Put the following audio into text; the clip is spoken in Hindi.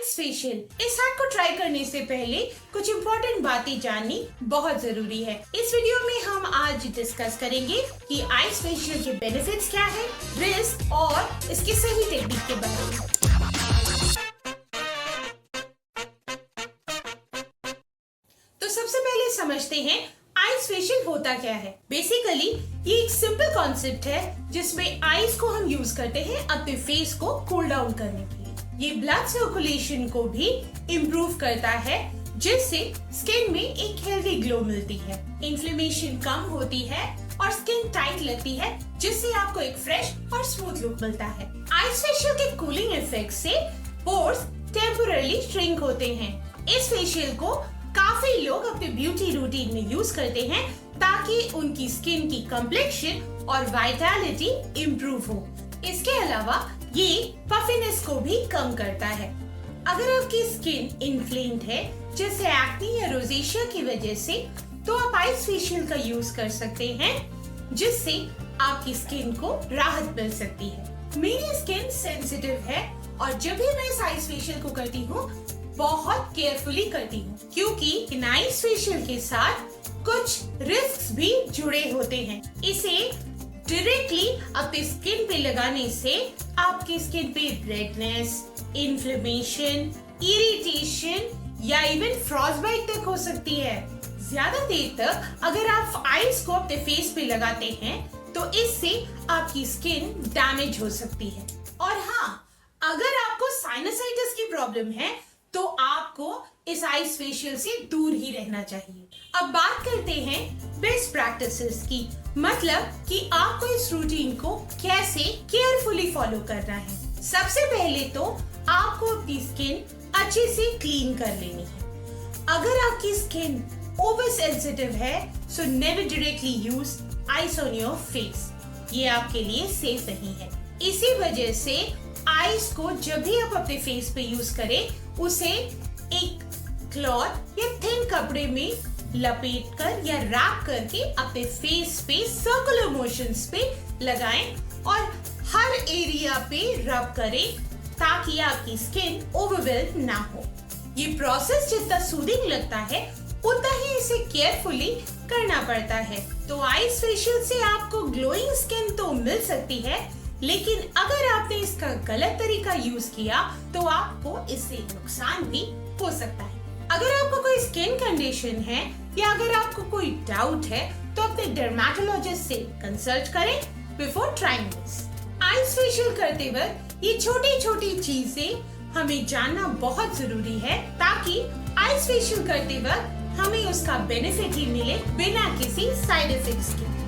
आइस फेशियल, इस हैक को ट्राई करने से पहले कुछ इम्पोर्टेंट बातें जाननी बहुत जरूरी है। इस वीडियो में हम आज डिस्कस करेंगे कि आइस फेशियल के बेनिफिट्स क्या है, रिस्क और इसकी सही टेक्निक के बारे में। तो सबसे पहले समझते हैं आइस फेशियल होता क्या है। बेसिकली ये एक सिंपल कॉन्सेप्ट है जिसमें आइस को हम यूज करते हैं अपने फेस को कूल डाउन करने के लिए। ये ब्लड सर्कुलेशन को भी इम्प्रूव करता है जिससे स्किन में एक हेल्दी ग्लो मिलती है, इन्फ्लेमेशन कम होती है और स्किन टाइट लगती है जिससे आपको एक फ्रेश और स्मूथ लुक मिलता है। आइस फेशियल के कूलिंग इफेक्ट से पोर्स टेम्पोरली श्रिंक होते हैं। इस फेशियल को काफी लोग अपने ब्यूटी रूटीन में यूज करते हैं ताकि उनकी स्किन की कॉम्प्लेक्शन और वाइटैलिटी इम्प्रूव हो। इसके अलावा ये पफिनेस को भी कम करता है। अगर आपकी स्किन इन्फ्लेम्ड है जैसे एक्ने या रोजेशिया की वजह से, तो आप आइस फेशियल का यूज कर सकते हैं जिससे आपकी स्किन को राहत मिल सकती है। मेरी स्किन सेंसिटिव है और जब भी मैं इस आइस फेशियल को करती हूँ बहुत केयरफुली करती हूँ क्योंकि इन आइस फेशियल के साथ कुछ रिस्क भी जुड़े होते हैं। इसे डायरेक्टली अपने स्किन पे लगाने से आपकी स्किन पे रेडनेस, इन्फ्लेमेशन, इरिटेशन या इवन फ्रॉस्टबाइट तक हो सकती है। ज्यादा देर तक अगर आप आइस को अपने फेस पे लगाते हैं तो इससे आपकी स्किन डैमेज हो सकती है। और हाँ, अगर आपको साइनसाइटिस की प्रॉब्लम है तो आपको इस आइस फेशियल से दूर ही रहना चाहिए। अब बात करते हैं बेस्ट प्रैक्टिसेस की, मतलब कि आपको इस रूटीन को कैसे केयरफुली फॉलो करना है। सबसे पहले तो आपको अपनी स्किन अच्छे से क्लीन कर लेनी है। अगर आपकी स्किन ओवर सेंसिटिव है so never directly use ice on your face, ये आपके लिए सेफ नहीं है। इसी वजह से आइस को जब भी आप अपने फेस पे यूज करें उसे एक क्लॉथ या थिन कपड़े में लपेट कर या रैप करके अपने फेस पे सर्कुलर मोशंस पे लगाएं और हर एरिया पे रब करें ताकि आपकी स्किन ओवरवेल्म ना हो। ये प्रोसेस जितना सूदिंग लगता है उतना ही इसे केयरफुली करना पड़ता है। तो आइस फेशियल से आपको ग्लोइंग स्किन तो मिल सकती है, लेकिन अगर आपने इसका गलत तरीका यूज किया तो आपको इससे नुकसान भी हो सकता है। अगर आपको कोई स्किन कंडीशन है या अगर आपको कोई डाउट है तो अपने डर्मेटोलॉजिस्ट से कंसल्ट करें before trying this. Ice facial करते वक्त ये छोटी छोटी चीजें हमें जानना बहुत जरूरी है ताकि आइस फेशियल करते वक्त हमें उसका बेनिफिट ही मिले बिना किसी साइड इफेक्ट्स के।